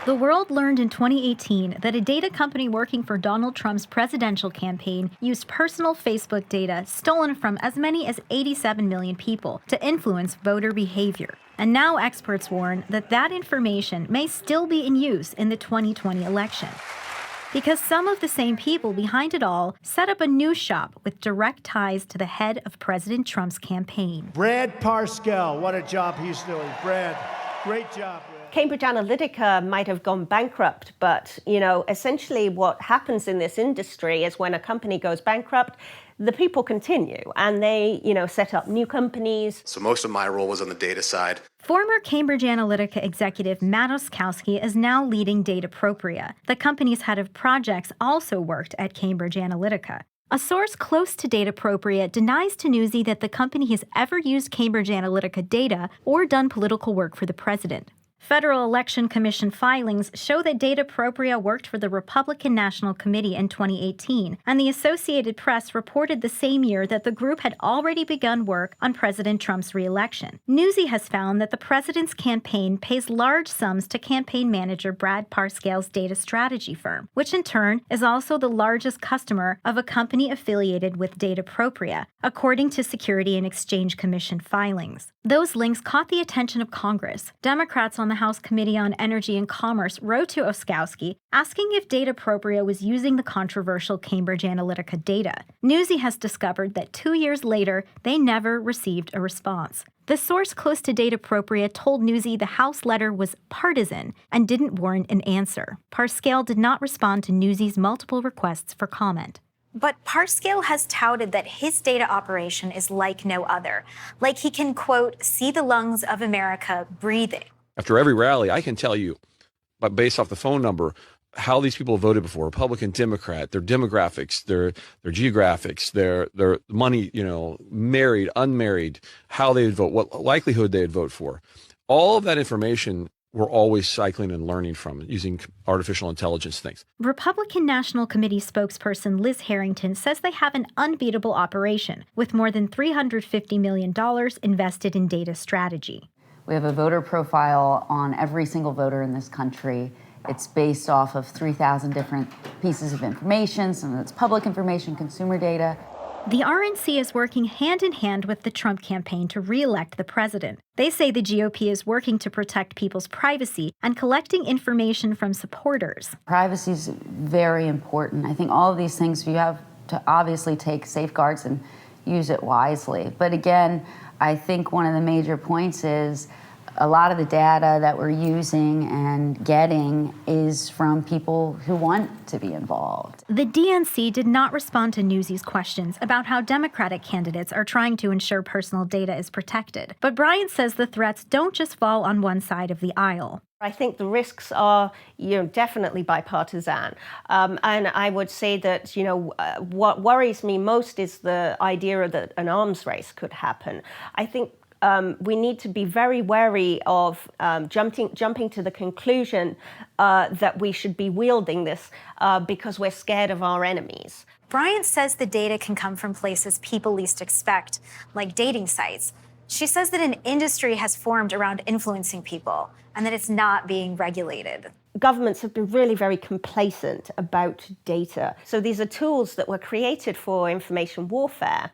The world learned in 2018 that a data company working for Donald Trump's presidential campaign used personal Facebook data stolen from as many as 87 million people to influence voter behavior. And now experts warn that that information may still be in use in the 2020 election. Because some of the same people behind it all set up a news shop with direct ties to the head of President Trump's campaign. Brad Parscale, what a job he's doing. Brad, great job. Cambridge Analytica might have gone bankrupt, but, essentially what happens in this industry is when a company goes bankrupt, the people continue and they, set up new companies. So most of my role was on the data side. Former Cambridge Analytica executive Matt Oskowski is now leading Datapropria. The company's head of projects also worked at Cambridge Analytica. A source close to Datapropria denies to Newsy that the company has ever used Cambridge Analytica data or done political work for the president. Federal Election Commission filings show that Datapropria worked for the Republican National Committee in 2018, and the Associated Press reported the same year that the group had already begun work on President Trump's re-election. Newsy has found that the president's campaign pays large sums to campaign manager Brad Parscale's data strategy firm, which in turn is also the largest customer of a company affiliated with Datapropria, according to Security and Exchange Commission filings. Those links caught the attention of Congress. Democrats on the House Committee on Energy and Commerce wrote to Oskowski asking if Datapropria was using the controversial Cambridge Analytica data. Newsy has discovered that 2 years later, they never received a response. The source close to Datapropria told Newsy the House letter was partisan and didn't warrant an answer. Parscale did not respond to Newsy's multiple requests for comment. But Parscale has touted that his data operation is like no other. Like he can, quote, see the lungs of America breathing. After every rally, I can tell you, but based off the phone number, how these people voted before, Republican, Democrat, their demographics, their geographics, their money, married, unmarried, how they would vote, what likelihood they'd vote for. All of that information we're always cycling and learning from using artificial intelligence things. Republican National Committee spokesperson Liz Harrington says they have an unbeatable operation with more than $350 million invested in data strategy. We have a voter profile on every single voter in this country. It's based off of 3,000 different pieces of information. Some of it's public information, consumer data. The RNC is working hand in hand with the Trump campaign to re-elect the president. They say the GOP is working to protect people's privacy and collecting information from supporters. Privacy is very important. I think all of these things, you have to obviously take safeguards and use it wisely. But again, I think one of the major points is a lot of the data that we're using and getting is from people who want to be involved. The DNC did not respond to Newsy's questions about how Democratic candidates are trying to ensure personal data is protected. But Bryant says the threats don't just fall on one side of the aisle. I think the risks are, definitely bipartisan. And I would say that, what worries me most is the idea that an arms race could happen. I think we need to be very wary of jumping to the conclusion that we should be wielding this because we're scared of our enemies. Bryant says the data can come from places people least expect, like dating sites. She says that an industry has formed around influencing people and that it's not being regulated. Governments have been really very complacent about data. So these are tools that were created for information warfare.